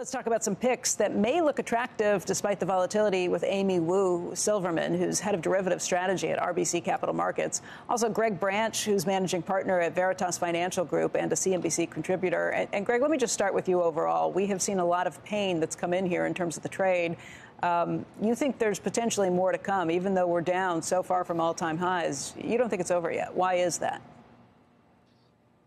Let's talk about some picks that may look attractive despite the volatility with Amy Wu Silverman, who's head of derivative strategy at RBC Capital Markets. Also, Greg Branch, who's managing partner at Veritas Financial Group and a CNBC contributor. And Greg, let me just start with you overall. We have seen a lot of pain that's come in here in terms of the trade. You think there's potentially more to come, even though we're down so far from all-time highs. You don't think it's over yet. Why is that?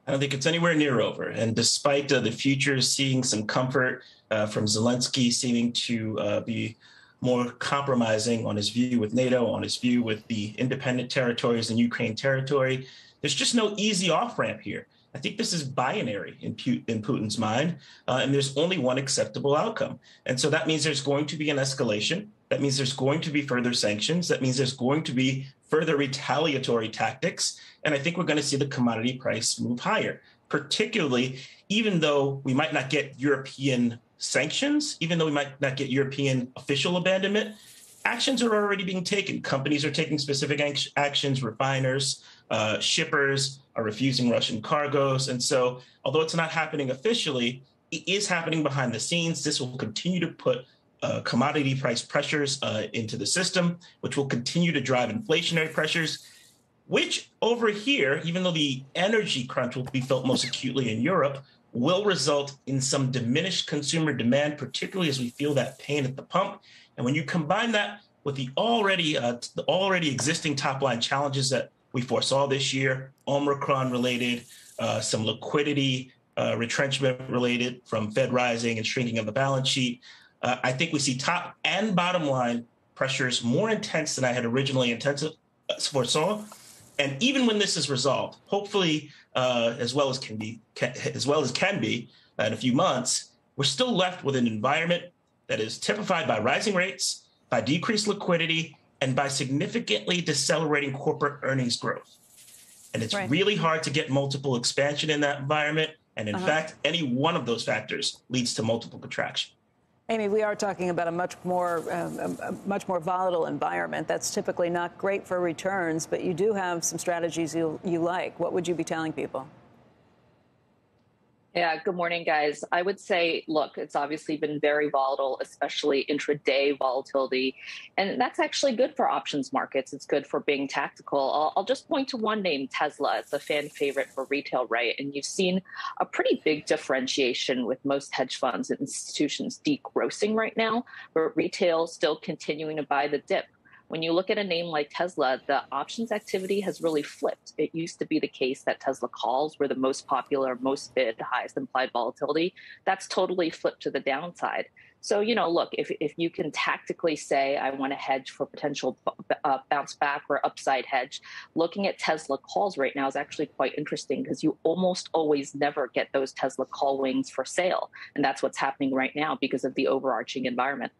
I don't think it's anywhere near over. And despite the futures seeing some comfort from Zelensky seeming to be more compromising on his view with NATO, on his view with the independent territories and Ukraine territory, there's just no easy off-ramp here. I think this is binary in Putin's mind, and there's only one acceptable outcome. And so that means there's going to be an escalation. That means there's going to be further sanctions. That means there's going to be further retaliatory tactics. And I think we're going to see the commodity price move higher, particularly even though we might not get European sanctions, even though we might not get European official abandonment. Actions are already being taken. Companies are taking specific actions. Refiners, shippers are refusing Russian cargoes. And so although it's not happening officially, it is happening behind the scenes. This will continue to put commodity price pressures into the system, which will continue to drive inflationary pressures, which over here, even though the energy crunch will be felt most acutely in Europe, will result in some diminished consumer demand, particularly as we feel that pain at the pump. And when you combine that with the already existing top-line challenges that we foresaw this year, Omicron related, some liquidity retrenchment related from Fed rising and shrinking of the balance sheet, I think we see top and bottom line pressures more intense than I had originally foresaw. And even when this is resolved, hopefully as well as can be in a few months, we're still left with an environment that is typified by rising rates, by decreased liquidity, and by significantly decelerating corporate earnings growth. And it's really hard to get multiple expansion in that environment. And in fact, any one of those factors leads to multiple contraction. Amy, we are talking about a much more volatile environment. That's typically not great for returns, but you do have some strategies you like. What would you be telling people? Yeah, good morning, guys. I would say, look, it's obviously been very volatile, especially intraday volatility. And that's actually good for options markets. It's good for being tactical. I'll just point to one name, Tesla. It's a fan favorite for retail, right? And you've seen a pretty big differentiation with most hedge funds and institutions degrossing right now, but retail still continuing to buy the dip. When you look at a name like Tesla, the options activity has really flipped. It used to be the case that Tesla calls were the most popular, most bid, highest implied volatility. That's totally flipped to the downside. So, look, if you can tactically say, I want to hedge for potential bounce back or upside hedge, looking at Tesla calls right now is actually quite interesting because you almost always never get those Tesla call wings for sale. And that's what's happening right now because of the overarching environment.